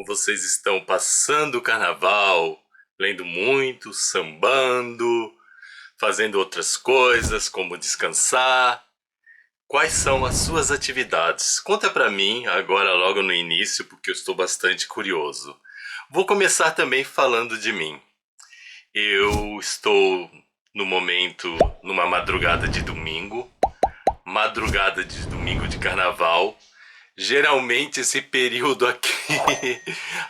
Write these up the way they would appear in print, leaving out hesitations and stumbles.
vocês estão passando o carnaval? Lendo muito, sambando, fazendo outras coisas, como descansar? Quais são as suas atividades? Conta pra mim agora logo no início, porque eu estou bastante curioso. Vou começar também falando de mim. Eu estou no momento numa madrugada de domingo de carnaval. Geralmente esse período aqui,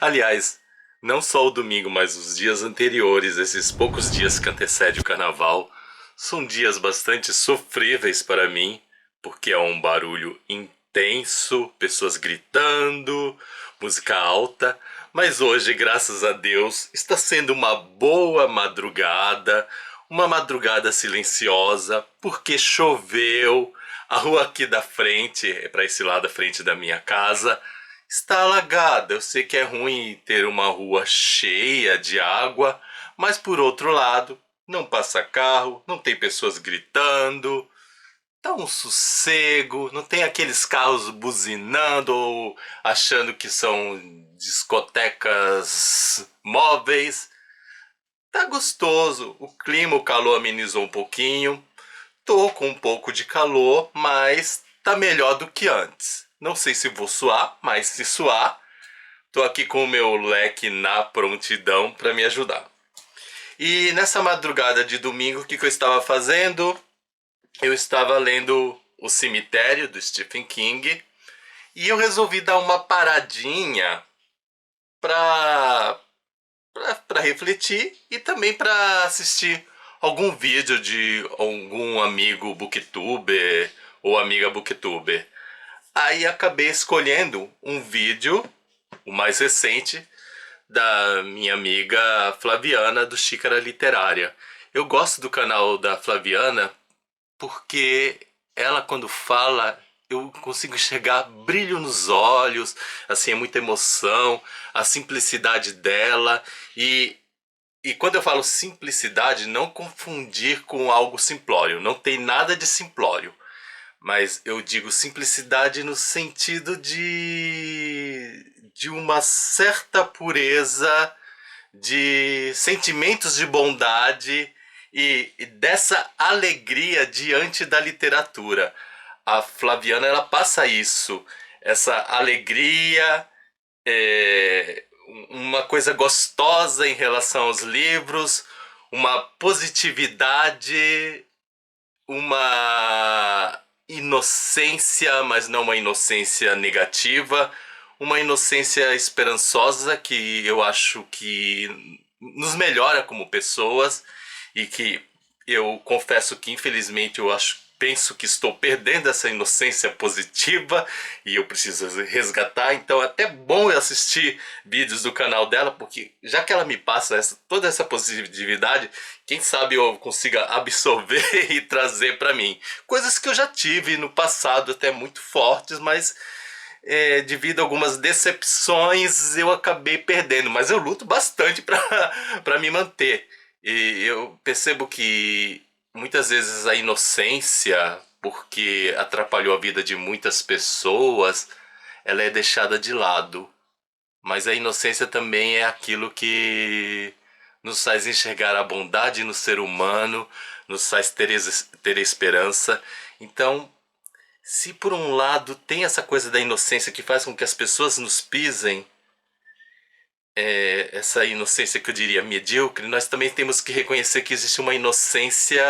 aliás, não só o domingo, mas os dias anteriores, esses poucos dias que antecedem o carnaval, são dias bastante sofríveis para mim, porque é um barulho intenso, pessoas gritando, música alta, mas hoje, graças a Deus, está sendo uma madrugada silenciosa, porque choveu. A rua aqui da frente, para esse lado da frente da minha casa, está alagada. Eu sei que é ruim ter uma rua cheia de água, mas por outro lado, não passa carro, não tem pessoas gritando, tá um sossego, não tem aqueles carros buzinando ou achando que são discotecas móveis. Tá gostoso, o clima, o calor amenizou um pouquinho. Tô com um pouco de calor, mas tá melhor do que antes. Não sei se vou suar, mas se suar, tô aqui com o meu leque na prontidão para me ajudar. E nessa madrugada de domingo, o que eu estava fazendo? Eu estava lendo O Cemitério, do Stephen King, e eu resolvi dar uma paradinha para para refletir e também para assistir algum vídeo de algum amigo booktuber ou amiga booktuber. Aí acabei escolhendo um vídeo, o mais recente, da minha amiga Flaviana do Xícara Literária. Eu gosto do canal da Flaviana porque ela, quando fala, eu consigo enxergar brilho nos olhos, assim, é muita emoção, a simplicidade dela. E quando eu falo simplicidade, não confundir com algo simplório. Não tem nada de simplório. Mas eu digo simplicidade no sentido de uma certa pureza, de sentimentos de bondade e dessa alegria diante da literatura. A Flaviana, ela passa isso, essa alegria, é, uma coisa gostosa em relação aos livros, uma positividade, uma inocência, mas não uma inocência negativa, uma inocência esperançosa que eu acho que nos melhora como pessoas e que eu confesso que infelizmente penso que estou perdendo essa inocência positiva e eu preciso resgatar. Então é até bom eu assistir vídeos do canal dela, porque já que ela me passa toda essa positividade, quem sabe eu consiga absorver e trazer para mim. Coisas que eu já tive no passado até muito fortes, mas devido a algumas decepções eu acabei perdendo. Mas eu luto bastante para me manter. E eu percebo que muitas vezes a inocência, porque atrapalhou a vida de muitas pessoas, ela é deixada de lado. Mas a inocência também é aquilo que nos faz enxergar a bondade no ser humano, nos faz ter esperança. Então, se por um lado tem essa coisa da inocência que faz com que as pessoas nos pisem, essa inocência que eu diria medíocre, nós também temos que reconhecer que existe uma inocência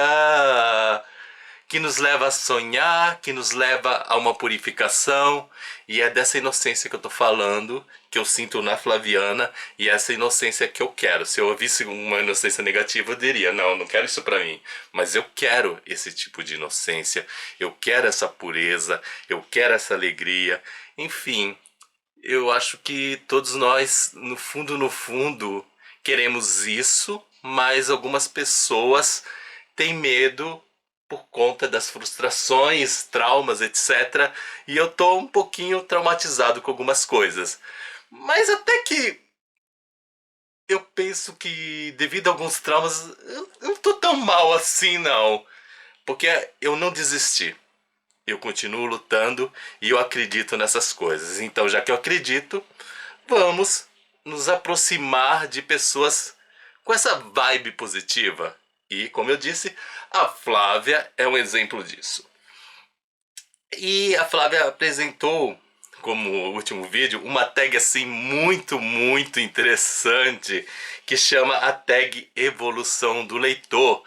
que nos leva a sonhar, que nos leva a uma purificação, e é dessa inocência que eu tô falando, que eu sinto na Flaviana, e é essa inocência que eu quero. Se eu ouvisse uma inocência negativa, eu diria, não, eu não quero isso pra mim, mas eu quero esse tipo de inocência, eu quero essa pureza, eu quero essa alegria, enfim. Eu acho que todos nós, no fundo, queremos isso, mas algumas pessoas têm medo por conta das frustrações, traumas, etc. E eu tô um pouquinho traumatizado com algumas coisas. Mas até que eu penso que, devido a alguns traumas, eu não tô tão mal assim, não. Porque eu não desisti. Eu continuo lutando e eu acredito nessas coisas. Então, já que eu acredito, vamos nos aproximar de pessoas com essa vibe positiva. E, como eu disse, a Flávia é um exemplo disso. E a Flávia apresentou, como último vídeo, uma tag assim muito interessante, que chama a tag Evolução do Leitor,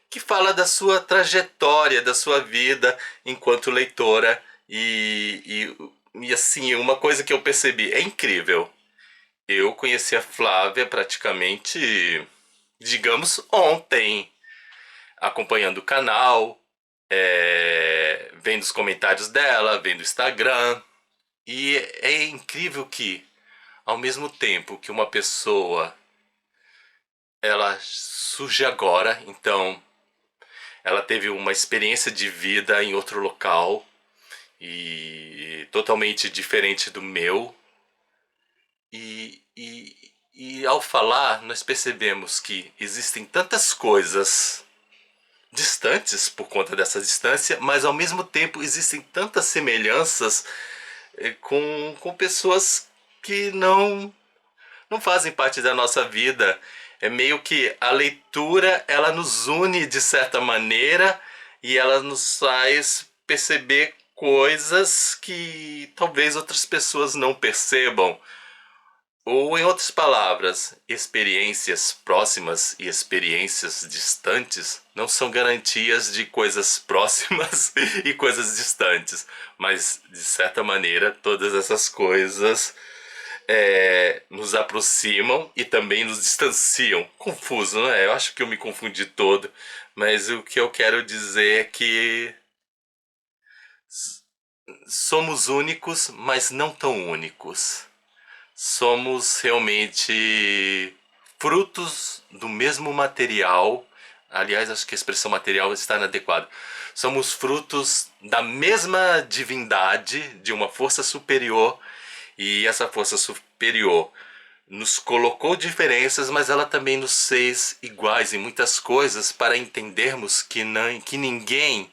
que fala da sua trajetória, da sua vida enquanto leitora. E assim, uma coisa que eu percebi, é incrível. Eu conheci a Flávia praticamente, digamos, ontem, acompanhando o canal, vendo os comentários dela, vendo o Instagram. E é incrível que, ao mesmo tempo que uma pessoa ela surge agora, então ela teve uma experiência de vida em outro local e totalmente diferente do meu. E ao falar, nós percebemos que existem tantas coisas distantes por conta dessa distância, mas ao mesmo tempo existem tantas semelhanças com pessoas que não fazem parte da nossa vida. É meio que a leitura, ela nos une de certa maneira e ela nos faz perceber coisas que talvez outras pessoas não percebam. Ou, em outras palavras, experiências próximas e experiências distantes não são garantias de coisas próximas e coisas distantes. Mas, de certa maneira, todas essas coisas nos aproximam e também nos distanciam. Confuso, não é? Eu acho que eu me confundi todo. Mas o que eu quero dizer é que somos únicos, mas não tão únicos. Somos realmente frutos do mesmo material. Aliás, acho que a expressão material está inadequada. Somos frutos da mesma divindade, de uma força superior, e essa força superior nos colocou diferenças, mas ela também nos fez iguais em muitas coisas para entendermos que ninguém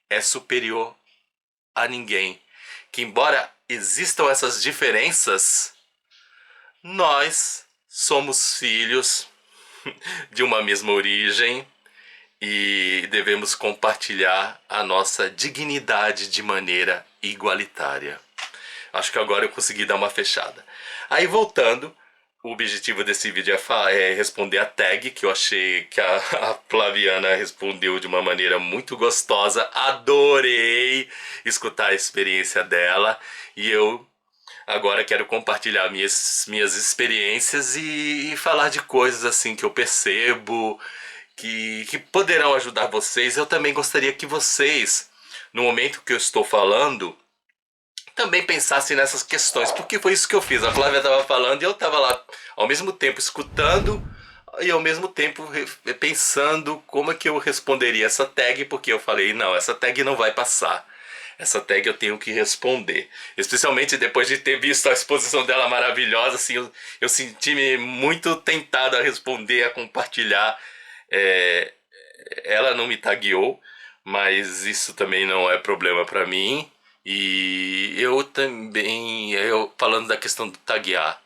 é superior a ninguém. Que embora existam essas diferenças, nós somos filhos de uma mesma origem e devemos compartilhar a nossa dignidade de maneira igualitária. Acho que agora eu consegui dar uma fechada. Aí voltando, o objetivo desse vídeo é responder a tag, que eu achei que a Flaviana respondeu de uma maneira muito gostosa. Adorei escutar a experiência dela e eu agora quero compartilhar minhas experiências e falar de coisas assim que eu percebo, que poderão ajudar vocês. Eu também gostaria que vocês, no momento que eu estou falando, também pensassem nessas questões, porque foi isso que eu fiz. A Flávia estava falando e eu estava lá ao mesmo tempo escutando e ao mesmo tempo pensando como é que eu responderia essa tag, porque eu falei, não, essa tag não vai passar. Essa tag eu tenho que responder. Especialmente depois de ter visto a exposição dela maravilhosa, assim, eu senti-me muito tentado a responder, a compartilhar. Ela não me tagueou, mas isso também não é problema para mim. E eu também, falando da questão do taguear,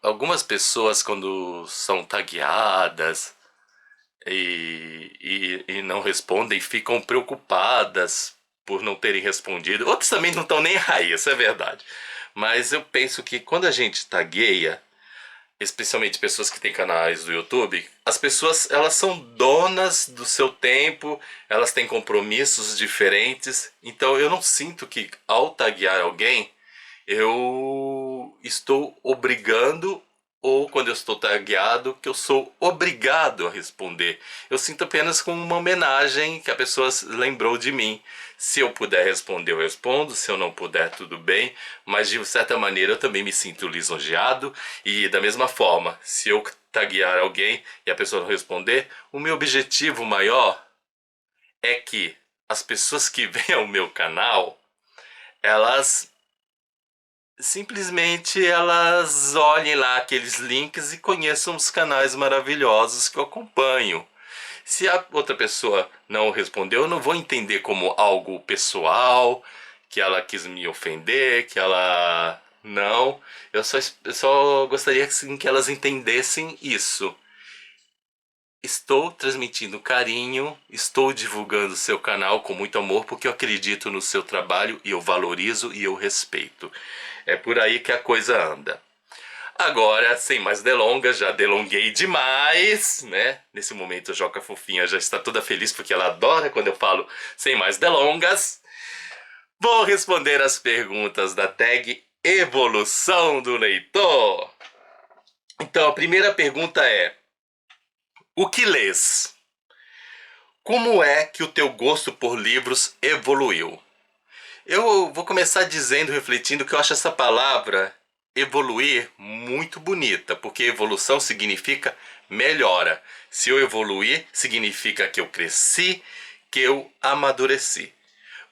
algumas pessoas quando são tagueadas e não respondem, ficam preocupadas por não terem respondido. Outros também não estão nem aí, isso é verdade. Mas eu penso que quando a gente tagueia, especialmente pessoas que têm canais do YouTube, as pessoas, elas são donas do seu tempo, elas têm compromissos diferentes, então eu não sinto que ao taguear alguém, eu estou obrigando, ou quando eu estou tagueado, que eu sou obrigado a responder. Eu sinto apenas como uma homenagem que a pessoa lembrou de mim. Se eu puder responder, eu respondo. Se eu não puder, tudo bem. Mas de certa maneira eu também me sinto lisonjeado. E da mesma forma, se eu taguear alguém e a pessoa não responder, o meu objetivo maior é que as pessoas que vêm ao meu canal, elas simplesmente elas olhem lá aqueles links e conheçam os canais maravilhosos que eu acompanho. Se a outra pessoa não respondeu, eu não vou entender como algo pessoal, que ela quis me ofender, que ela Não, eu só gostaria assim, que elas entendessem isso. Estou transmitindo carinho, estou divulgando seu canal com muito amor porque eu acredito no seu trabalho e eu valorizo e eu respeito. É por aí que a coisa anda. Agora, sem mais delongas, já delonguei demais, né? Nesse momento a Joca Fofinha já está toda feliz porque ela adora quando eu falo sem mais delongas. Vou responder as perguntas da tag Evolução do Leitor. Então, a primeira pergunta é: o que lês? Como é que o teu gosto por livros evoluiu? Eu vou começar dizendo, refletindo, que eu acho essa palavra evoluir muito bonita, porque evolução significa melhora. Se eu evoluir, significa que eu cresci, que eu amadureci.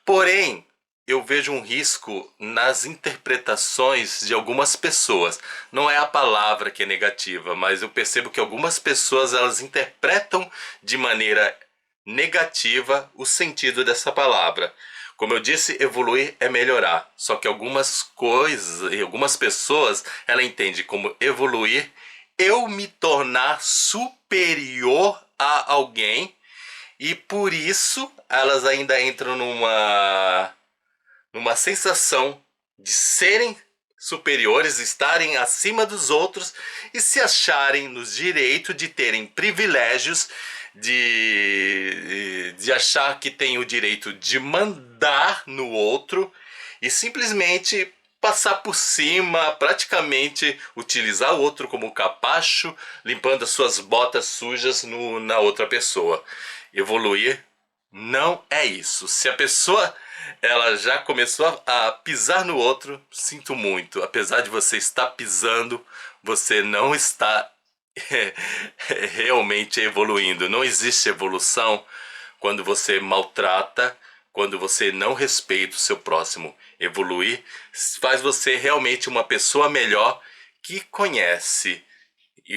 Porém, eu vejo um risco nas interpretações de algumas pessoas. Não é a palavra que é negativa, mas eu percebo que algumas pessoas elas interpretam de maneira negativa o sentido dessa palavra. Como eu disse, evoluir é melhorar. Só que algumas coisas e algumas pessoas ela entende como evoluir eu me tornar superior a alguém e por isso elas ainda entram numa sensação de serem superiores, estarem acima dos outros e se acharem no direito de terem privilégios, de achar que tem o direito de mandar no outro e simplesmente passar por cima, praticamente utilizar o outro como capacho, limpando as suas botas sujas na outra pessoa. Evoluir não é isso. Se a pessoa ela já começou a pisar no outro, sinto muito. Apesar de você estar pisando, você não está realmente evoluindo. Não existe evolução quando você maltrata, quando você não respeita o seu próximo. Evoluir faz você realmente uma pessoa melhor que conhece,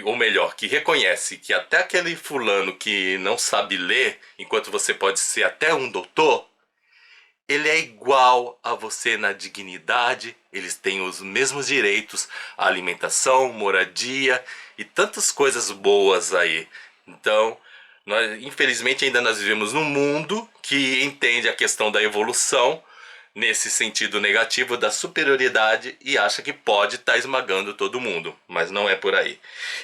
ou melhor, que reconhece que até aquele fulano que não sabe ler, enquanto você pode ser até um doutor, ele é igual a você na dignidade, eles têm os mesmos direitos à alimentação, moradia e tantas coisas boas aí. Então, infelizmente ainda nós vivemos num mundo que entende a questão da evolução nesse sentido negativo da superioridade e acha que pode estar esmagando todo mundo, mas não é por aí.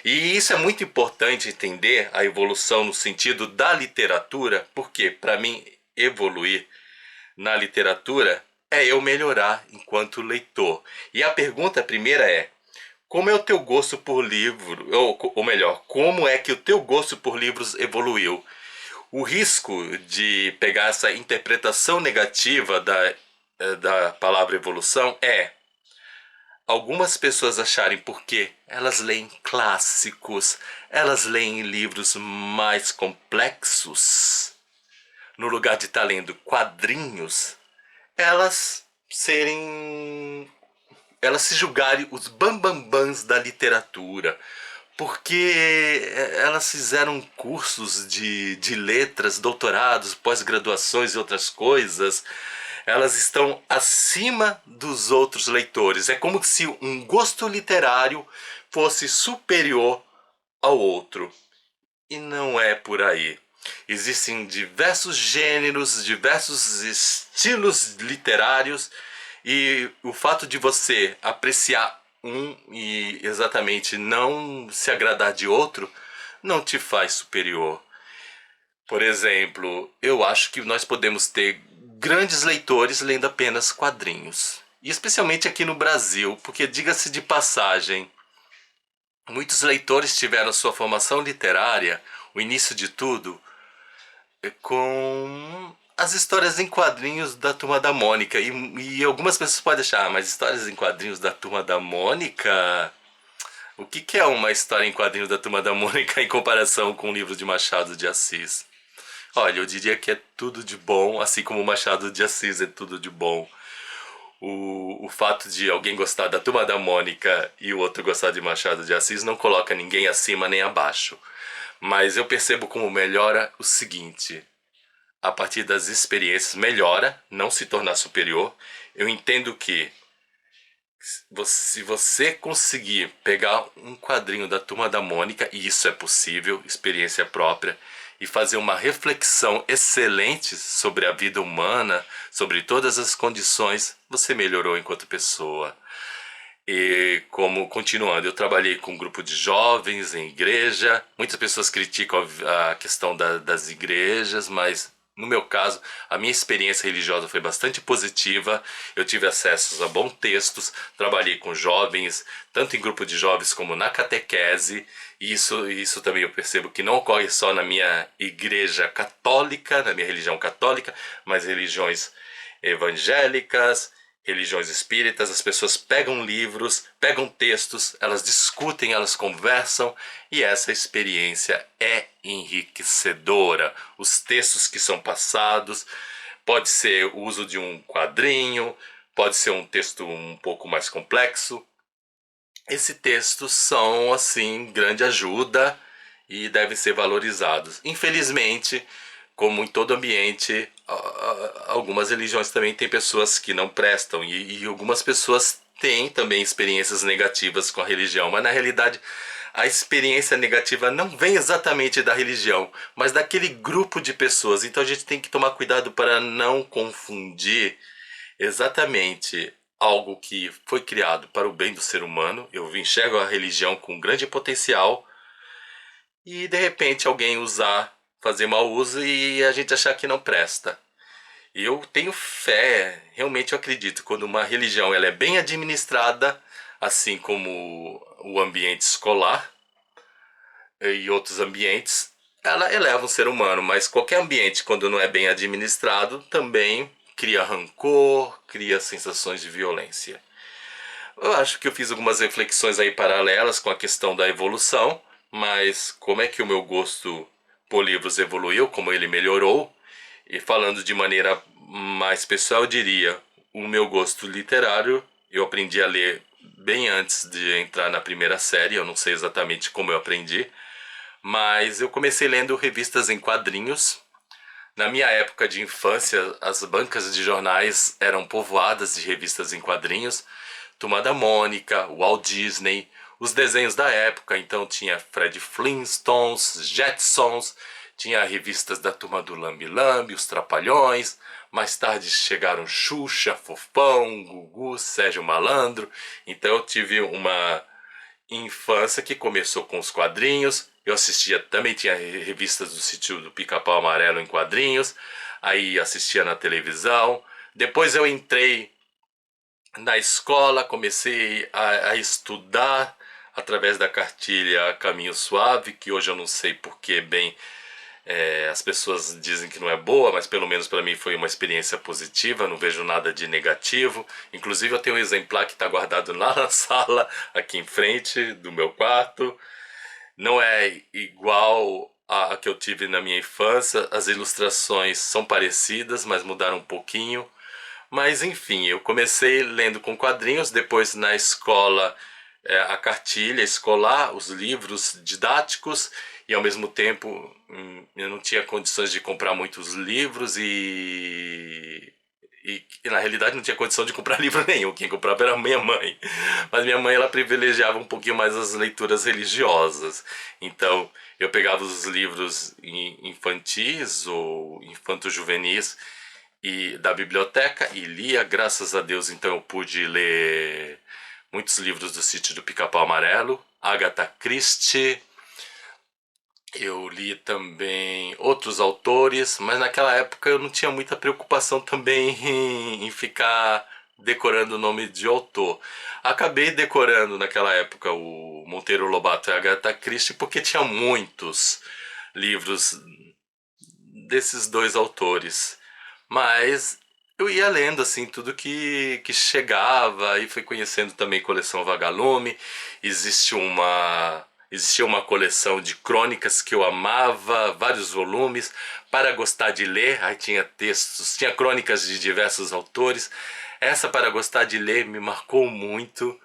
E isso é muito importante entender a evolução no sentido da literatura, porque para mim evoluir na literatura é eu melhorar enquanto leitor. E a pergunta primeira é: como é o teu gosto por livro, ou melhor, como é que o teu gosto por livros evoluiu? O risco de pegar essa interpretação negativa da palavra evolução é algumas pessoas acharem porque elas leem clássicos, elas leem livros mais complexos, no lugar de estar lendo quadrinhos, elas serem elas se julgarem os bambambãs da literatura, porque elas fizeram cursos de letras, doutorados, pós-graduações e outras coisas. Elas estão acima dos outros leitores. É como se um gosto literário fosse superior ao outro. E não é por aí. Existem diversos gêneros, diversos estilos literários e o fato de você apreciar um e exatamente não se agradar de outro não te faz superior. Por exemplo, eu acho que nós podemos ter grandes leitores lendo apenas quadrinhos. E especialmente aqui no Brasil, porque diga-se de passagem, muitos leitores tiveram sua formação literária, o início de tudo, com as histórias em quadrinhos da Turma da Mônica. E algumas pessoas podem achar, mas histórias em quadrinhos da Turma da Mônica? O que é uma história em quadrinhos da Turma da Mônica em comparação com um livro de Machado de Assis? Olha, eu diria que é tudo de bom, assim como Machado de Assis é tudo de bom. O fato de alguém gostar da Turma da Mônica e o outro gostar de Machado de Assis não coloca ninguém acima nem abaixo. Mas eu percebo como melhora o seguinte: a partir das experiências, melhora, não se tornar superior. Eu entendo que Se você conseguir pegar um quadrinho da Turma da Mônica, e isso é possível, experiência própria, e fazer uma reflexão excelente sobre a vida humana, sobre todas as condições, você melhorou enquanto pessoa. E como continuando, eu trabalhei com um grupo de jovens em igreja. Muitas pessoas criticam a questão das igrejas, mas no meu caso, a minha experiência religiosa foi bastante positiva. Eu tive acesso a bons textos, trabalhei com jovens, tanto em grupo de jovens como na catequese. E isso também eu percebo que não ocorre só na minha igreja católica, na minha religião católica, mas religiões evangélicas, religiões espíritas. As pessoas pegam livros, pegam textos, elas discutem, elas conversam, e essa experiência é enriquecedora. Os textos que são passados, pode ser o uso de um quadrinho, pode ser um texto um pouco mais complexo. Esses textos são, assim, grande ajuda e devem ser valorizados. Infelizmente, como em todo ambiente, algumas religiões também têm pessoas que não prestam, e algumas pessoas têm também experiências negativas com a religião, mas na realidade a experiência negativa não vem exatamente da religião, mas daquele grupo de pessoas. Então a gente tem que tomar cuidado para não confundir exatamente algo que foi criado para o bem do ser humano. Eu enxergo a religião com grande potencial, e de repente alguém usar, fazer mau uso e a gente achar que não presta. E eu tenho fé, realmente eu acredito, quando uma religião ela é bem administrada, assim como o ambiente escolar e outros ambientes, ela eleva o ser humano, mas qualquer ambiente, quando não é bem administrado, também cria rancor, cria sensações de violência. Eu acho que eu fiz algumas reflexões aí paralelas com a questão da evolução, mas como é que o meu gosto por livros evoluiu, como ele melhorou, e falando de maneira mais pessoal, eu diria, o meu gosto literário, eu aprendi a ler bem antes de entrar na primeira série, eu não sei exatamente como eu aprendi, mas eu comecei lendo revistas em quadrinhos. Na minha época de infância, as bancas de jornais eram povoadas de revistas em quadrinhos. Turma da Mônica, Walt Disney, os desenhos da época. Então tinha Fred Flintstones, Jetsons, tinha revistas da Turma do Lambi Lambi, os Trapalhões. Mais tarde chegaram Xuxa, Fofão, Gugu, Sérgio Malandro. Então eu tive uma infância que começou com os quadrinhos. Eu assistia, também tinha revistas do Sítio do Pica-Pau Amarelo em quadrinhos. Aí assistia na televisão. Depois eu entrei na escola, comecei a estudar através da cartilha Caminho Suave, que hoje eu não sei porque bem as pessoas dizem que não é boa, mas pelo menos para mim foi uma experiência positiva, não vejo nada de negativo. Inclusive eu tenho um exemplar que está guardado lá na sala, aqui em frente do meu quarto. Não é igual a que eu tive na minha infância, as ilustrações são parecidas, mas mudaram um pouquinho. Mas enfim, eu comecei lendo com quadrinhos, depois na escola a cartilha escolar, os livros didáticos, e ao mesmo tempo eu não tinha condições de comprar muitos livros e na realidade não tinha condição de comprar livro nenhum, quem comprava era minha mãe. Mas minha mãe ela privilegiava um pouquinho mais as leituras religiosas. Então eu pegava os livros infantis ou infanto-juvenis e da biblioteca e lia, graças a Deus, então eu pude ler muitos livros do Sítio do Pica-Pau Amarelo, Agatha Christie. Eu li também outros autores, mas naquela época eu não tinha muita preocupação também em ficar decorando o nome de autor. Acabei decorando naquela época o Monteiro Lobato e a Agatha Christie porque tinha muitos livros desses dois autores. Mas eu ia lendo assim tudo que chegava, e fui conhecendo também coleção Vagalume. Existia uma coleção de crônicas que eu amava, vários volumes para gostar de ler. Aí tinha textos, tinha crônicas de diversos autores. Essa para gostar de ler me marcou muito.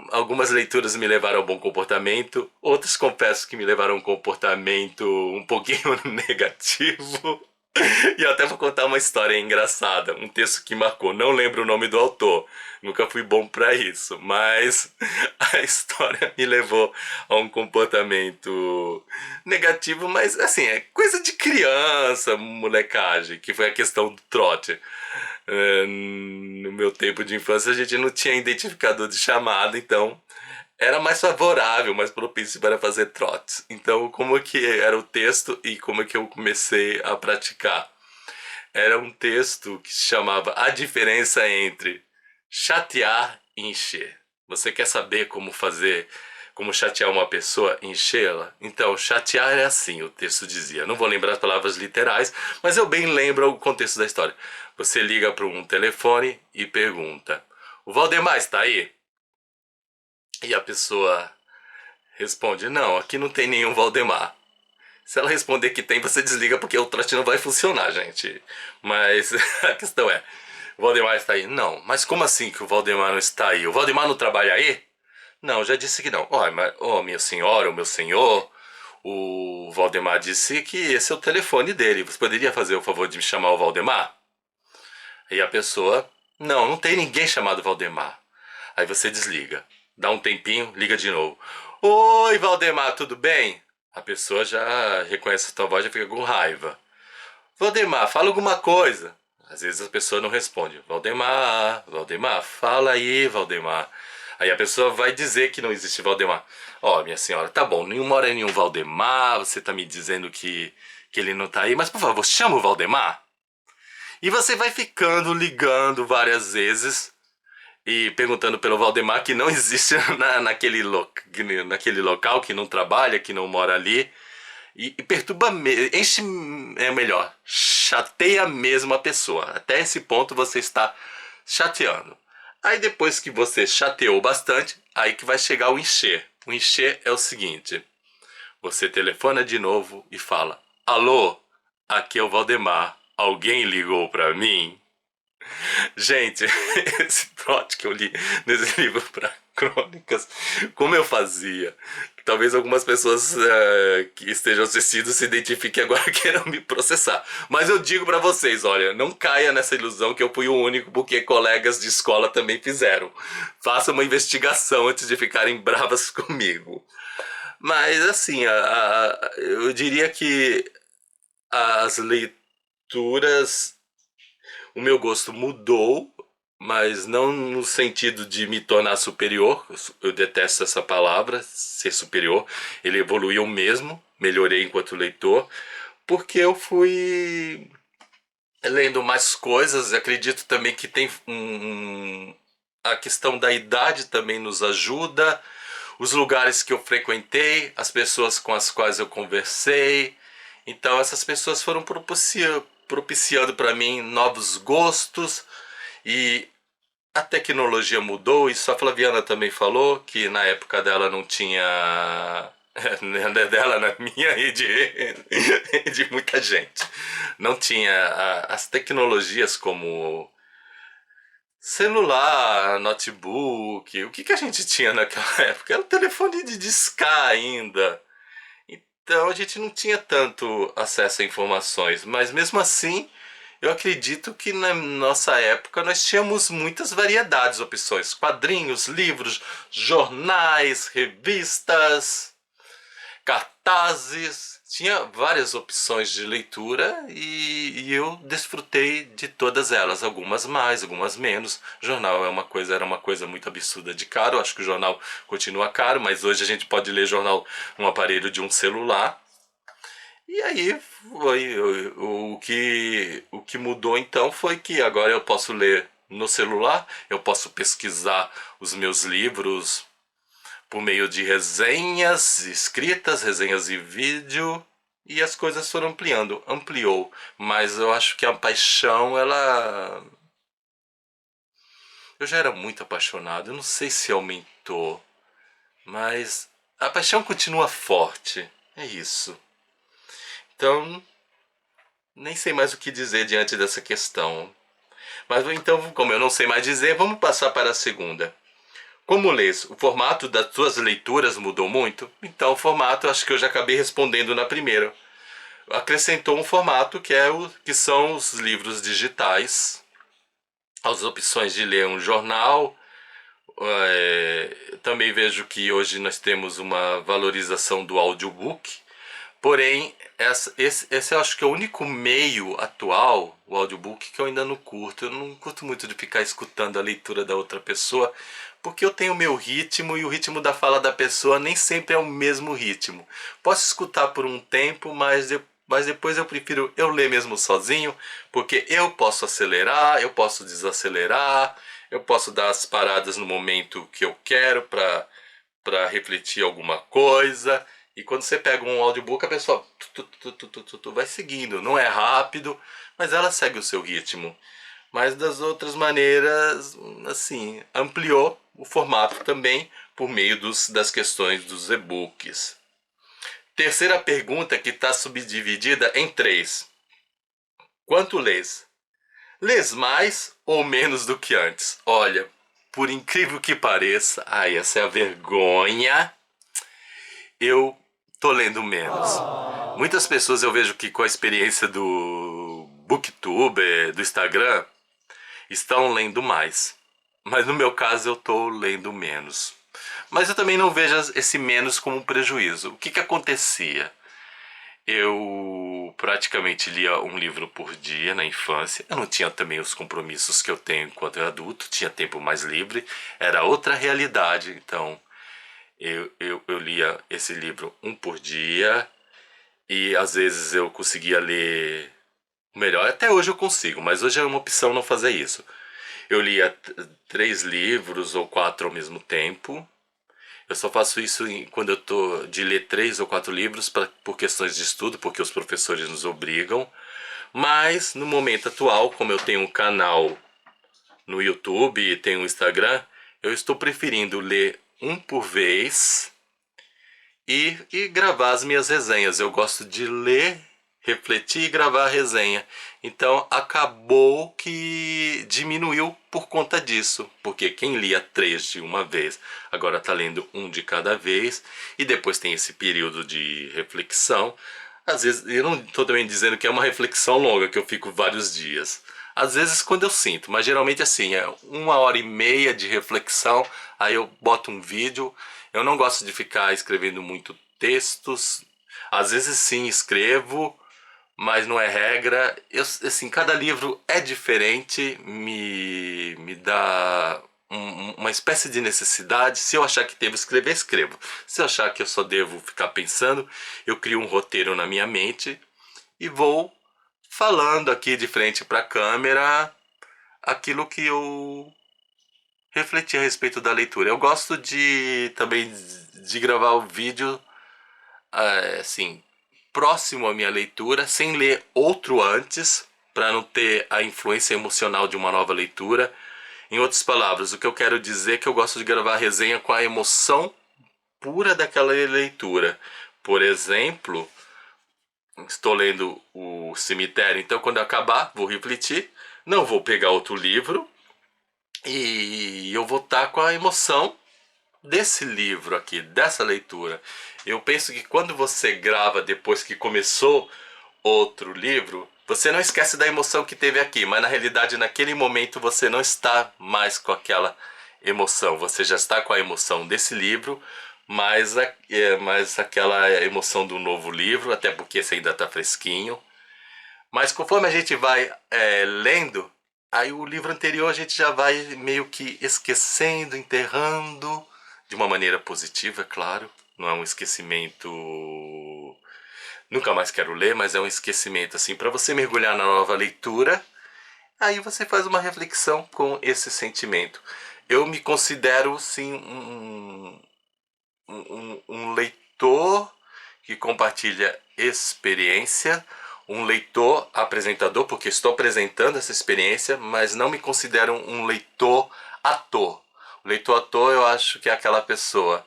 Algumas leituras me levaram ao bom comportamento, outras confesso que me levaram a um comportamento um pouquinho negativo. E eu até vou contar uma história engraçada, um texto que marcou. Não lembro o nome do autor, nunca fui bom pra isso, mas a história me levou a um comportamento negativo, mas assim, é coisa de criança, molecagem, que foi a questão do trote. No meu tempo de infância a gente não tinha identificador de chamada, então era mais favorável, mais propício para fazer trotes. Então, como que era o texto e como que eu comecei a praticar? Era um texto que se chamava A Diferença entre Chatear e Encher. Você quer saber como fazer, como chatear uma pessoa, enchê-la? Então, chatear é assim, o texto dizia. Não vou lembrar as palavras literais, mas eu bem lembro o contexto da história. Você liga para um telefone e pergunta: o Valdemar está aí? E a pessoa responde: não, aqui não tem nenhum Valdemar. Se ela responder que tem, você desliga porque o trote não vai funcionar, gente. Mas a questão é: o Valdemar está aí? Não. Mas como assim que o Valdemar não está aí? O Valdemar não trabalha aí? Não, já disse que não. Oh, mas, oh, minha senhora, o meu senhor, o Valdemar disse que esse é o telefone dele. Você poderia fazer o favor de me chamar o Valdemar? Aí a pessoa: não, não tem ninguém chamado Valdemar. Aí você desliga. Dá um tempinho, liga de novo. Oi, Valdemar, tudo bem? A pessoa já reconhece a tua voz e fica com raiva. Valdemar, fala alguma coisa. Às vezes a pessoa não responde. Valdemar, Valdemar, fala aí, Valdemar. Aí a pessoa vai dizer que não existe Valdemar. Ó, minha senhora, tá bom, nenhuma hora nenhum Valdemar, você tá me dizendo que ele não tá aí, mas por favor, chama o Valdemar. E você vai ficando ligando várias vezes e perguntando pelo Valdemar que não existe naquele local, que não trabalha, que não mora ali. E perturba, enche, é melhor, chateia mesmo a pessoa. Até esse ponto você está chateando. Aí depois que você chateou bastante, aí que vai chegar o encher. O encher é o seguinte: você telefona de novo e fala: alô, aqui é o Valdemar. Alguém ligou pra mim? Gente, esse trote que eu li nesse livro para crônicas, como eu fazia? Talvez algumas pessoas que estejam assistindo se identifiquem agora queiram me processar. Mas eu digo para vocês, olha, não caia nessa ilusão que eu fui o único, porque colegas de escola também fizeram. Faça uma investigação antes de ficarem bravas comigo. Mas assim, eu diria que as leituras, o meu gosto mudou, mas não no sentido de me tornar superior. Eu detesto essa palavra, ser superior. Ele evoluiu mesmo, melhorei enquanto leitor, porque eu fui lendo mais coisas. Acredito também que tem a questão da idade também nos ajuda. Os lugares que eu frequentei, as pessoas com as quais eu conversei. Então essas pessoas foram propiciando para mim novos gostos, e a tecnologia mudou. Isso a Flaviana também falou, que na época dela não tinha. Dela, na minha e de muita gente. Não tinha as tecnologias como celular, notebook. O que a gente tinha naquela época? Era o telefone de discar ainda. Então a gente não tinha tanto acesso a informações, mas mesmo assim eu acredito que na nossa época nós tínhamos muitas variedades, opções: quadrinhos, livros, jornais, revistas, cartazes. Tinha várias opções de leitura e eu desfrutei de todas elas, algumas mais, algumas menos. Jornal era uma coisa muito absurda de caro. Acho que o jornal continua caro, mas hoje a gente pode ler jornal no aparelho de um celular. E aí foi o que mudou então foi que agora eu posso ler no celular, eu posso pesquisar os meus livros por meio de resenhas escritas, resenhas e vídeo, e as coisas foram ampliando, ampliou, mas eu acho que a paixão, ela, eu já era muito apaixonado, eu não sei se aumentou, mas a paixão continua forte, é isso. Então, nem sei mais o que dizer diante dessa questão. Mas então, como eu não sei mais dizer, vamos passar para a segunda. Como lês? O formato das suas leituras mudou muito? Então, o formato, acho que eu já acabei respondendo na primeira. acrescentou um formato que são os livros digitais, as opções de ler um jornal. Também vejo que hoje nós temos uma valorização do audiobook, porém esse eu acho que é o único meio atual, o audiobook, que eu ainda não curto. Eu não curto muito de ficar escutando a leitura da outra pessoa, porque eu tenho o meu ritmo e o ritmo da fala da pessoa nem sempre é o mesmo ritmo. Posso escutar por um tempo, mas depois eu prefiro eu ler mesmo sozinho, porque eu posso acelerar, eu posso desacelerar, eu posso dar as paradas no momento que eu quero para refletir alguma coisa. E quando você pega um audiobook, a pessoa vai seguindo. Não é rápido, mas ela segue o seu ritmo. Mas das outras maneiras, assim, ampliou o formato também por meio das questões dos e-books. Terceira pergunta, que está subdividida em três. Quanto lês? Lês mais ou menos do que antes? Olha, por incrível que pareça, essa é a vergonha, eu tô lendo menos. Muitas pessoas eu vejo que com a experiência do BookTube, do Instagram, estão lendo mais. Mas no meu caso eu tô lendo menos. Mas eu também não vejo esse menos como um prejuízo. O que acontecia? Eu praticamente lia um livro por dia na infância. Eu não tinha também os compromissos que eu tenho enquanto adulto, tinha tempo mais livre, era outra realidade. Então eu lia esse livro um por dia e às vezes eu conseguia ler melhor. Até hoje eu consigo, mas hoje é uma opção não fazer isso. Eu lia 3 livros ou 4 ao mesmo tempo. Eu só faço isso quando eu tô de ler 3 ou 4 livros por questões de estudo, porque os professores nos obrigam. Mas no momento atual, como eu tenho um canal no YouTube e tenho um Instagram, eu estou preferindo ler um por vez e gravar as minhas resenhas. Eu gosto de ler, refletir e gravar a resenha. Então acabou que diminuiu por conta disso, porque quem lia 3 de uma vez agora está lendo um de cada vez, e depois tem esse período de reflexão. Às vezes, eu não estou também dizendo que é uma reflexão longa, que eu fico vários dias. Às vezes quando eu sinto, mas geralmente assim, é 1h30 de reflexão, aí eu boto um vídeo. Eu não gosto de ficar escrevendo muito textos. Às vezes sim escrevo, mas não é regra. Assim, cada livro é diferente, me dá uma espécie de necessidade. Se eu achar que devo escrever, escrevo. Se eu achar que eu só devo ficar pensando, eu crio um roteiro na minha mente e vou falando aqui de frente para a câmera aquilo que eu refleti a respeito da leitura. Eu gosto de também de gravar o vídeo assim, próximo à minha leitura, sem ler outro antes, para não ter a influência emocional de uma nova leitura. Em outras palavras, o que eu quero dizer é que eu gosto de gravar a resenha com a emoção pura daquela leitura. Por exemplo, estou lendo O Cemitério, então quando eu acabar, vou refletir, não vou pegar outro livro e eu vou estar com a emoção desse livro aqui, dessa leitura. Eu penso que quando você grava depois que começou outro livro, você não esquece da emoção que teve aqui, mas na realidade naquele momento você não está mais com aquela emoção, você já está com a emoção desse livro, mais aquela emoção do novo livro, até porque esse ainda está fresquinho. Mas conforme a gente vai lendo, aí o livro anterior a gente já vai meio que esquecendo, enterrando, de uma maneira positiva, é claro. Não é um esquecimento nunca mais quero ler, mas é um esquecimento assim para você mergulhar na nova leitura. Aí você faz uma reflexão com esse sentimento. Eu me considero sim um leitor que compartilha experiência, um leitor apresentador, porque estou apresentando essa experiência, mas não me considero um leitor ator. O leitor ator eu acho que é aquela pessoa,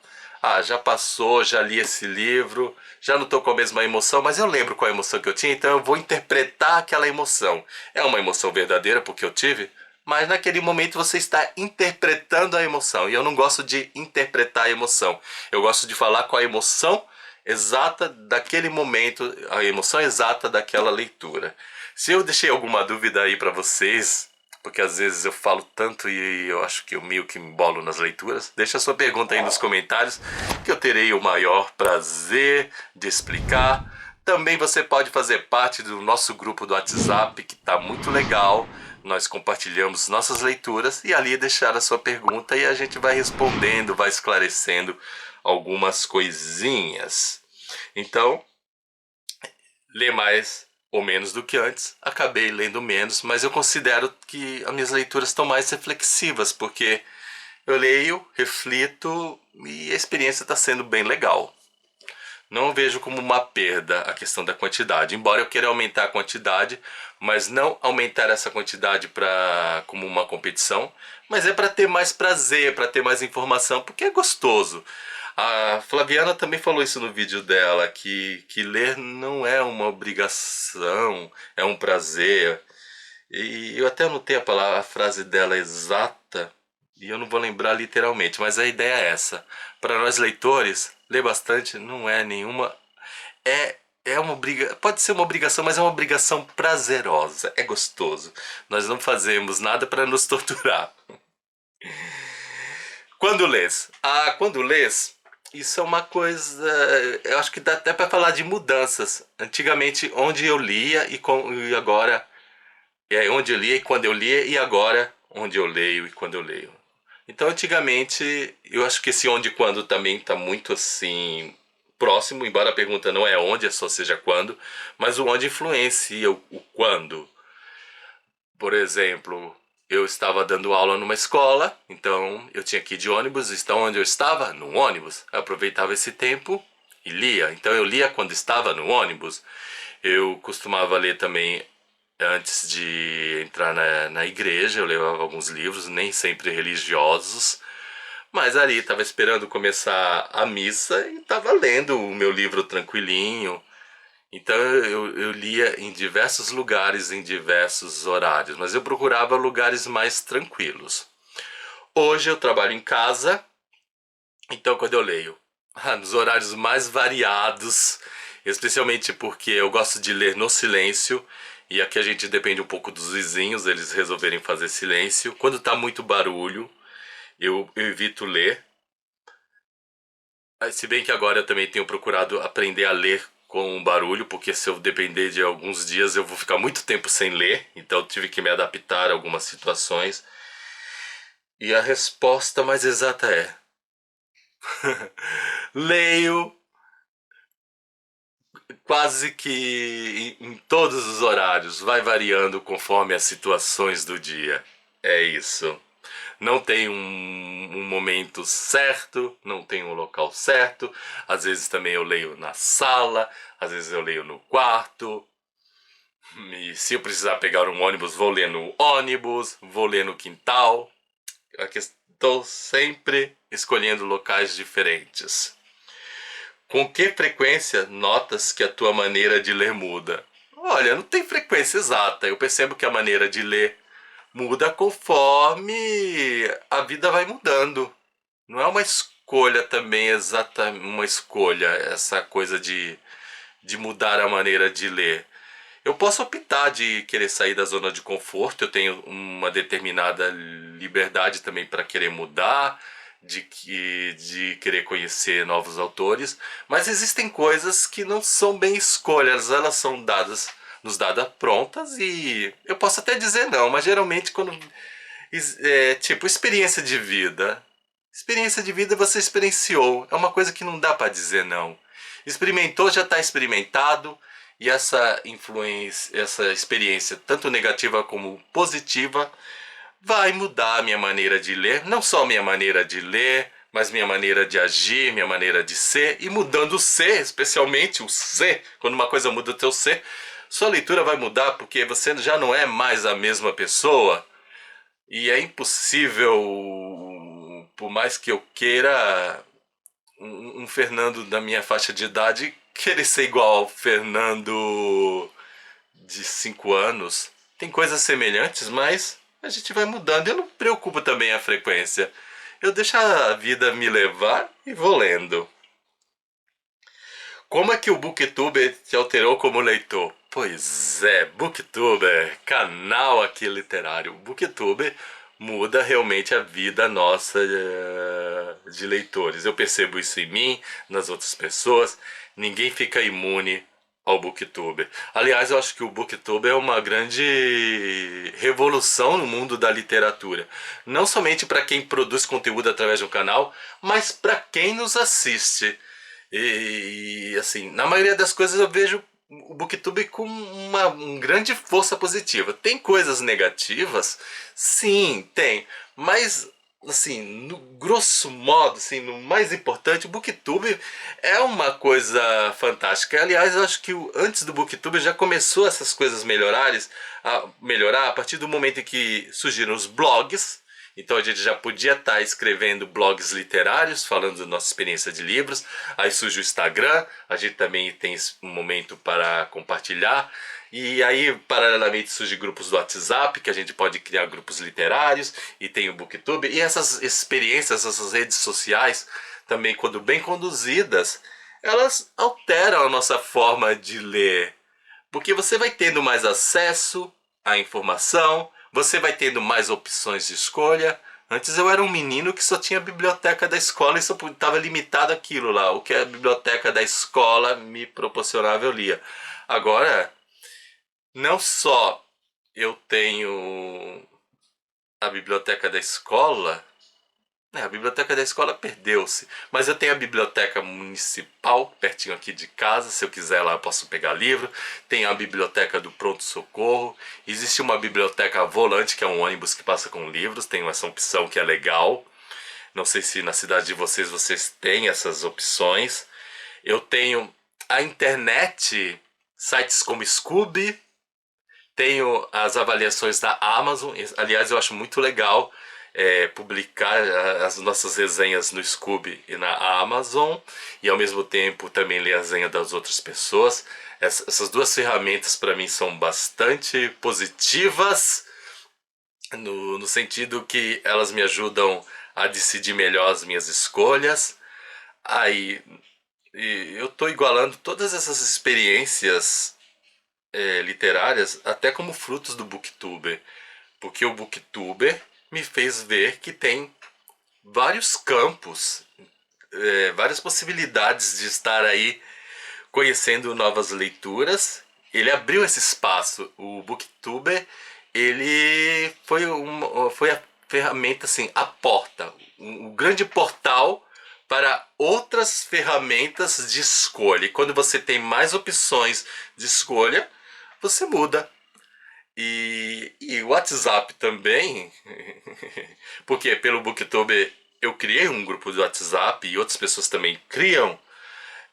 já passou, já li esse livro, já não estou com a mesma emoção, mas eu lembro qual a emoção que eu tinha, então eu vou interpretar aquela emoção. É uma emoção verdadeira porque eu tive, mas naquele momento você está interpretando a emoção. E eu não gosto de interpretar a emoção. Eu gosto de falar com a emoção exata daquele momento, a emoção exata daquela leitura. Se eu deixei alguma dúvida aí para vocês, porque às vezes eu falo tanto e eu acho que eu meio que me embolo nas leituras, deixa a sua pergunta aí nos comentários que eu terei o maior prazer de explicar. Também você pode fazer parte do nosso grupo do WhatsApp, que está muito legal. Nós compartilhamos nossas leituras e ali deixar a sua pergunta e a gente vai respondendo, vai esclarecendo algumas coisinhas. Então, ler mais ou menos do que antes, acabei lendo menos, mas eu considero que as minhas leituras estão mais reflexivas, porque eu leio, reflito e a experiência está sendo bem legal. Não vejo como uma perda a questão da quantidade, embora eu queira aumentar a quantidade, mas não aumentar essa quantidade como uma competição, mas é para ter mais prazer, para ter mais informação, porque é gostoso. A Flaviana também falou isso no vídeo dela, que ler não é uma obrigação, é um prazer. E eu até anotei a frase dela exata, e eu não vou lembrar literalmente, mas a ideia é essa. Para nós leitores, ler bastante não é nenhuma... É uma pode ser uma obrigação, mas é uma obrigação prazerosa, é gostoso. Nós não fazemos nada para nos torturar. Quando lês? Quando lês, isso é uma coisa... Eu acho que dá até para falar de mudanças. Antigamente, onde eu lia e agora... onde eu lia e quando eu lia e agora onde eu leio e quando eu leio. Então, antigamente, eu acho que esse onde e quando também está muito assim próximo, embora a pergunta não é onde, é só seja quando, mas o onde influencia o quando. Por exemplo, eu estava dando aula numa escola, então eu tinha que ir de ônibus, então onde eu estava? No ônibus. Eu aproveitava esse tempo e lia. Então eu lia quando estava no ônibus. Eu costumava ler também antes de entrar na igreja, eu levava alguns livros, nem sempre religiosos, mas ali estava esperando começar a missa e estava lendo o meu livro tranquilinho. Então eu lia em diversos lugares, em diversos horários, mas eu procurava lugares mais tranquilos. Hoje eu trabalho em casa, então quando eu leio, nos horários mais variados, especialmente porque eu gosto de ler no silêncio, e aqui a gente depende um pouco dos vizinhos, eles resolverem fazer silêncio. Quando tá muito barulho, eu evito ler. Se bem que agora eu também tenho procurado aprender a ler com barulho, porque se eu depender de alguns dias eu vou ficar muito tempo sem ler, então eu tive que me adaptar a algumas situações. E a resposta mais exata é: leio quase que em todos os horários, vai variando conforme as situações do dia. É isso. Não tem um momento certo, não tem um local certo. Às vezes também eu leio na sala, às vezes eu leio no quarto. E se eu precisar pegar um ônibus, vou ler no ônibus, vou ler no quintal. Estou sempre escolhendo locais diferentes. Com que frequência notas que a tua maneira de ler muda? Olha, não tem frequência exata. Eu percebo que a maneira de ler muda conforme a vida vai mudando. Não é uma escolha também exata, uma escolha, essa coisa de mudar a maneira de ler. Eu posso optar de querer sair da zona de conforto, eu tenho uma determinada liberdade também para querer mudar, de querer conhecer novos autores, mas existem coisas que não são bem escolhas, elas são nos dadas prontas e eu posso até dizer não, mas geralmente quando tipo experiência de vida. Experiência de vida você experienciou, é uma coisa que não dá para dizer não. Experimentou, já está experimentado. E essa influência, essa experiência, tanto negativa como positiva, vai mudar a minha maneira de ler. Não só a minha maneira de ler, mas minha maneira de agir, minha maneira de ser. E mudando o ser, especialmente o ser, quando uma coisa muda o teu ser, sua leitura vai mudar porque você já não é mais a mesma pessoa. E é impossível, por mais que eu queira, um Fernando da minha faixa de idade querer ser igual ao Fernando de 5 anos. Tem coisas semelhantes, mas a gente vai mudando. Eu não me preocupo também a frequência. Eu deixo a vida me levar e vou lendo. Como é que o Booktuber te alterou como leitor? Pois é, Booktuber, canal aqui literário. O Booktuber muda realmente a vida nossa de leitores. Eu percebo isso em mim, nas outras pessoas. Ninguém fica imune ao Booktuber. Aliás, eu acho que o Booktuber é uma grande revolução no mundo da literatura. Não somente para quem produz conteúdo através de um canal, mas para quem nos assiste. Assim, na maioria das coisas eu vejo o Booktube com uma grande força positiva. Tem coisas negativas? Sim, tem. Mas, assim, no grosso modo, assim, no mais importante, o Booktube é uma coisa fantástica. Aliás, eu acho que antes do Booktube já começou essas coisas melhorar a partir do momento em que surgiram os blogs. Então a gente já podia estar escrevendo blogs literários, falando da nossa experiência de livros. Aí surge o Instagram, a gente também tem um momento para compartilhar. E aí, paralelamente, surgem grupos do WhatsApp, que a gente pode criar grupos literários, e tem o Booktube. E essas experiências, essas redes sociais, também quando bem conduzidas, elas alteram a nossa forma de ler. Porque você vai tendo mais acesso à informação, você vai tendo mais opções de escolha. Antes eu era um menino que só tinha a biblioteca da escola e só estava limitado àquilo lá. O que a biblioteca da escola me proporcionava eu lia. Agora, não só eu tenho a biblioteca da escola, a biblioteca da escola perdeu-se. Mas eu tenho a biblioteca municipal, pertinho aqui de casa. Se eu quiser lá, eu posso pegar livro. Tem a biblioteca do pronto-socorro. Existe uma biblioteca volante, que é um ônibus que passa com livros. Tem essa opção que é legal. Não sei se na cidade de vocês têm essas opções. Eu tenho a internet, sites como Scooby. Tenho as avaliações da Amazon. Aliás, eu acho muito legal publicar as nossas resenhas no Scooby e na Amazon, e ao mesmo tempo também ler a resenha das outras pessoas. Essas duas ferramentas para mim são bastante positivas, no sentido que elas me ajudam a decidir melhor as minhas escolhas. Aí eu estou igualando todas essas experiências literárias até como frutos do Booktuber, porque o Booktuber me fez ver que tem vários campos, várias possibilidades de estar aí conhecendo novas leituras. Ele abriu esse espaço. O Booktuber, ele foi a ferramenta, assim, a porta, um grande portal para outras ferramentas de escolha. E quando você tem mais opções de escolha, você muda. E o WhatsApp também, porque pelo Booktuber eu criei um grupo de WhatsApp e outras pessoas também criam.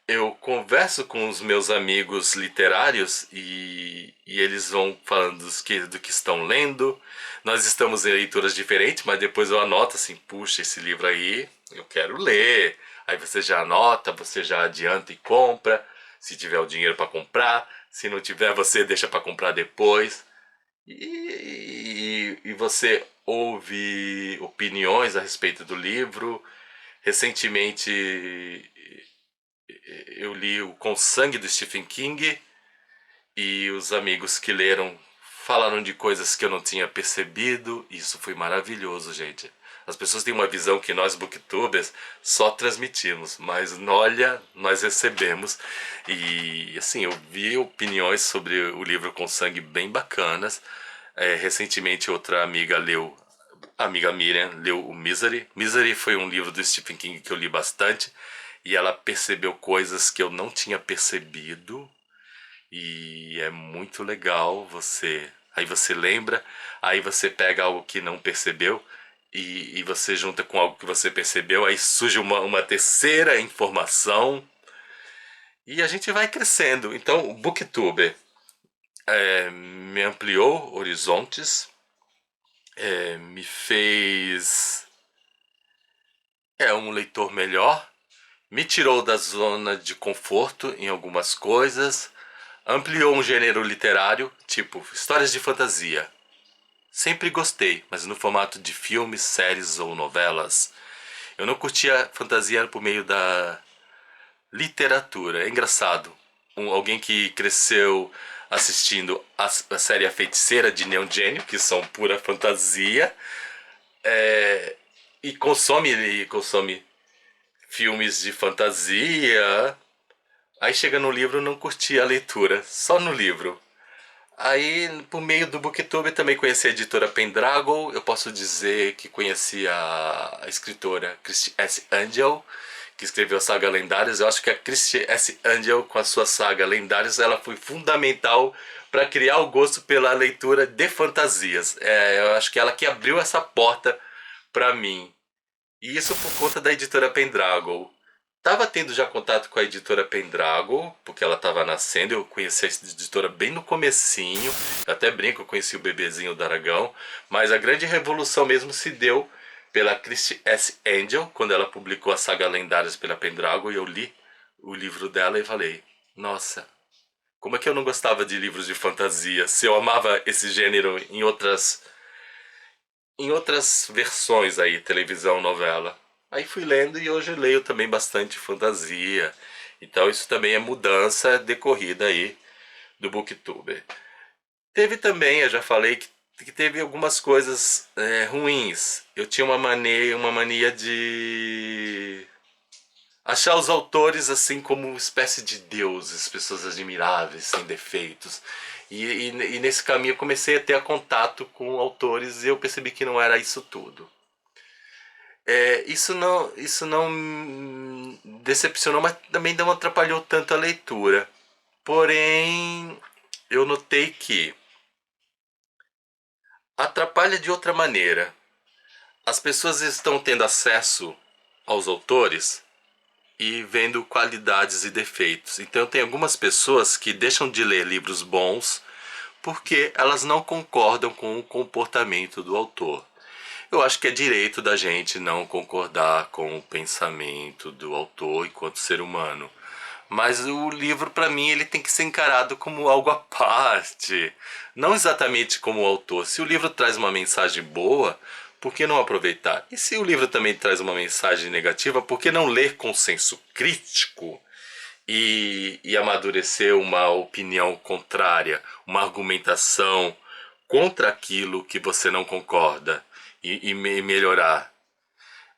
Eu converso com os meus amigos literários e eles vão falando do que estão lendo. Nós estamos em leituras diferentes, mas depois eu anoto assim, puxa, esse livro aí eu quero ler. Aí você já anota, você já adianta e compra, se tiver o dinheiro para comprar. Se não tiver, você deixa para comprar depois. E você ouve opiniões a respeito do livro. Recentemente eu li o Com Sangue do Stephen King e os amigos que leram falaram de coisas que eu não tinha percebido. Isso foi maravilhoso, gente. As pessoas têm uma visão que nós booktubers só transmitimos, mas olha, nós recebemos. E assim, eu vi opiniões sobre o livro Com Sangue bem bacanas. Recentemente outra amiga leu, a amiga Miriam leu o Misery. Misery foi um livro do Stephen King que eu li bastante e ela percebeu coisas que eu não tinha percebido. E é muito legal aí você lembra, aí você pega algo que não percebeu e você junta com algo que você percebeu, aí surge uma terceira informação e a gente vai crescendo. Então o Booktuber me ampliou horizontes, me fez um leitor melhor, me tirou da zona de conforto em algumas coisas, ampliou um gênero literário, tipo histórias de fantasia. Sempre gostei, mas no formato de filmes, séries ou novelas. Eu não curtia fantasia por meio literatura. É engraçado. Alguém que cresceu assistindo a série A Feiticeira de Neon Gênio, que são pura fantasia, e consome filmes de fantasia. Aí chega no livro, não curtia a leitura, só no livro. Aí, por meio do Booktube, também conheci a editora Pendragon. Eu posso dizer que conheci a escritora Christie S. Angel, que escreveu a saga Lendários. Eu acho que a Christie S. Angel, com a sua saga Lendários, ela foi fundamental para criar o gosto pela leitura de fantasias. Eu acho que ela que abriu essa porta para mim. E isso por conta da editora Pendragon. Tava tendo já contato com a editora Pendragon, porque ela tava nascendo. Eu conheci a editora bem no comecinho. Eu até brinco, eu conheci o bebezinho do Aragão. Mas a grande revolução mesmo se deu pela Christie S. Angel, quando ela publicou a saga Lendários pela Pendragon. E eu li o livro dela e falei, nossa, como é que eu não gostava de livros de fantasia? Se eu amava esse gênero em outras versões aí, televisão, novela. Aí fui lendo e hoje leio também bastante fantasia. Então isso também é mudança decorrida aí do Booktube. Teve também, eu já falei que teve algumas coisas ruins. Eu tinha uma mania de achar os autores assim como uma espécie de deuses, pessoas admiráveis, sem defeitos. E nesse caminho eu comecei a ter contato com autores e eu percebi que não era isso tudo. Isso não me decepcionou, mas também não atrapalhou tanto a leitura. Porém, eu notei que atrapalha de outra maneira. As pessoas estão tendo acesso aos autores e vendo qualidades e defeitos. Então tem algumas pessoas que deixam de ler livros bons porque elas não concordam com o comportamento do autor. Eu acho que é direito da gente não concordar com o pensamento do autor enquanto ser humano. Mas o livro, para mim, ele tem que ser encarado como algo à parte. Não exatamente como o autor. Se o livro traz uma mensagem boa, por que não aproveitar? E se o livro também traz uma mensagem negativa, por que não ler com senso crítico e amadurecer uma opinião contrária, uma argumentação contra aquilo que você não concorda e melhorar?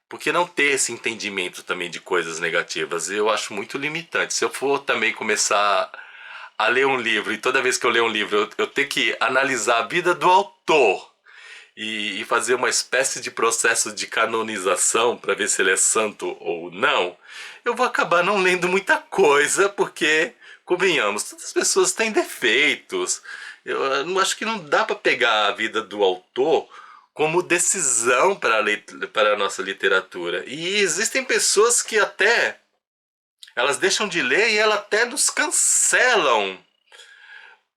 Por que não ter esse entendimento também de coisas negativas? Eu acho muito limitante. Se eu for também começar a ler um livro, e toda vez que eu ler um livro eu ter que analisar a vida do autor e fazer uma espécie de processo de canonização para ver se ele é santo ou não, eu vou acabar não lendo muita coisa, porque, convenhamos, todas as pessoas têm defeitos. Eu não acho que não dá para pegar a vida do autor como decisão para a nossa literatura. E existem pessoas que até elas deixam de ler e elas até nos cancelam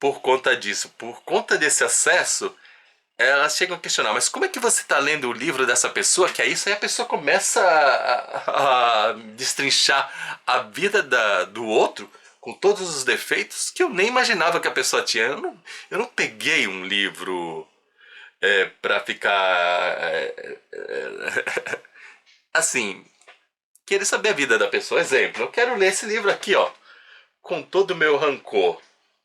por conta disso, por conta desse acesso. Elas chegam a questionar, mas como é que você está lendo o livro dessa pessoa que é isso? Aí a pessoa começa a destrinchar a vida do outro com todos os defeitos que eu nem imaginava que a pessoa tinha. Eu não peguei um livro para ficar assim, querer saber a vida da pessoa. Exemplo, eu quero ler esse livro aqui, ó, com todo o meu rancor.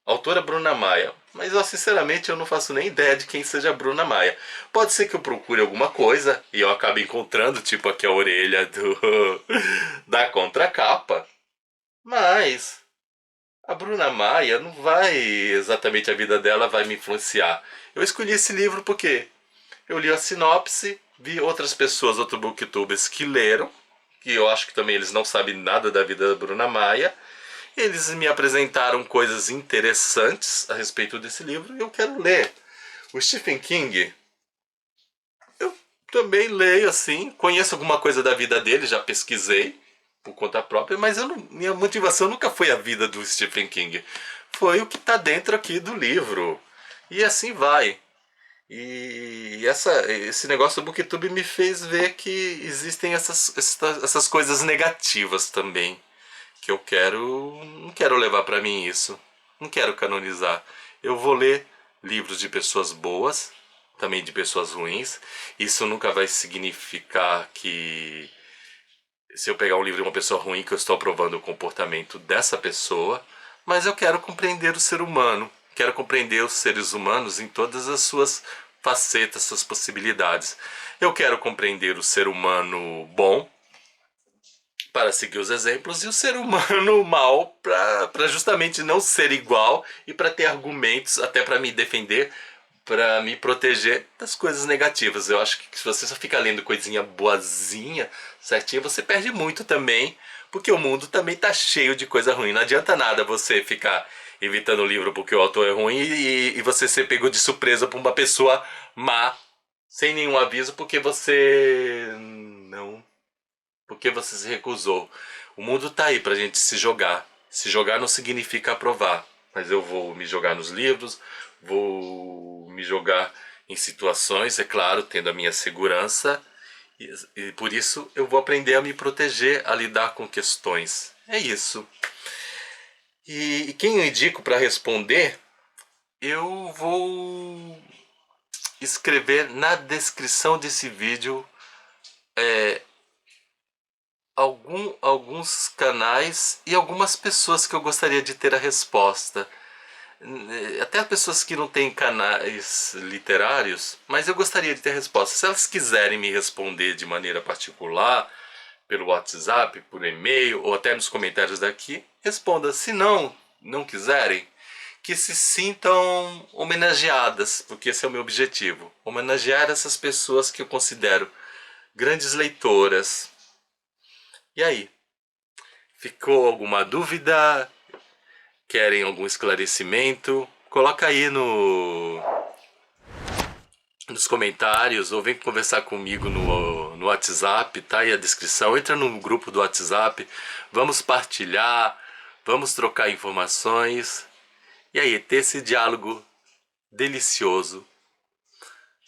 Autora Bruna Maia. Mas eu sinceramente eu não faço nem ideia de quem seja a Bruna Maia. Pode ser que eu procure alguma coisa e eu acabe encontrando, tipo aqui a orelha da contracapa. Mas a Bruna Maia não vai exatamente, a vida dela vai me influenciar. Eu escolhi esse livro porque eu li a sinopse, vi outras pessoas, outros booktubers que leram, que eu acho que também eles não sabem nada da vida da Bruna Maia. Eles me apresentaram coisas interessantes a respeito desse livro e eu quero ler. O Stephen King, eu também leio assim, conheço alguma coisa da vida dele, já pesquisei por conta própria, mas minha motivação nunca foi a vida do Stephen King. Foi o que está dentro aqui do livro. E assim vai. E esse negócio do Booktube me fez ver que existem essas coisas negativas também. Que eu não quero levar para mim isso. Não quero canonizar. Eu vou ler livros de pessoas boas, também de pessoas ruins. Isso nunca vai significar que se eu pegar um livro de uma pessoa ruim, que eu estou aprovando o comportamento dessa pessoa, mas eu quero compreender o ser humano, quero compreender os seres humanos em todas as suas facetas, suas possibilidades. Eu quero compreender o ser humano bom, para seguir os exemplos, e o ser humano mal para justamente não ser igual e para ter argumentos até para me defender, para me proteger das coisas negativas. Eu acho que se você só fica lendo coisinha boazinha, certinho, você perde muito também, porque o mundo também tá cheio de coisa ruim. Não adianta nada você ficar evitando o livro porque o autor é ruim e você ser pego de surpresa por uma pessoa má, sem nenhum aviso, porque você se recusou. O mundo tá aí pra gente se jogar. Se jogar não significa aprovar. Mas eu vou me jogar nos livros, vou me jogar em situações, é claro, tendo a minha segurança. E por isso eu vou aprender a me proteger, a lidar com questões. É isso. E quem eu indico para responder, eu vou escrever na descrição desse vídeo alguns canais e algumas pessoas que eu gostaria de ter a resposta. Até pessoas que não têm canais literários, mas eu gostaria de ter a resposta. Se elas quiserem me responder de maneira particular, pelo WhatsApp, por e-mail ou até nos comentários daqui, responda. Se não quiserem, que se sintam homenageadas, porque esse é o meu objetivo. Homenagear essas pessoas que eu considero grandes leitoras. E aí? Ficou alguma dúvida? Querem algum esclarecimento? Coloca aí nos comentários ou vem conversar comigo no WhatsApp, tá aí a descrição. Entra no grupo do WhatsApp, vamos partilhar, vamos trocar informações. E aí, ter esse diálogo delicioso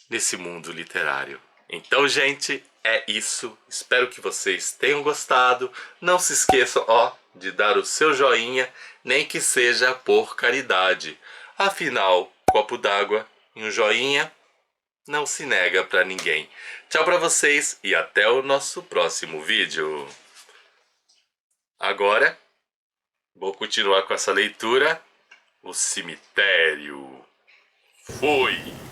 nesse mundo literário. Então, gente, é isso. Espero que vocês tenham gostado. Não se esqueçam, de dar o seu joinha, nem que seja por caridade. Afinal, copo d'água e um joinha não se nega pra ninguém. Tchau pra vocês e até o nosso próximo vídeo. Agora, vou continuar com essa leitura. O Cemitério. Fui!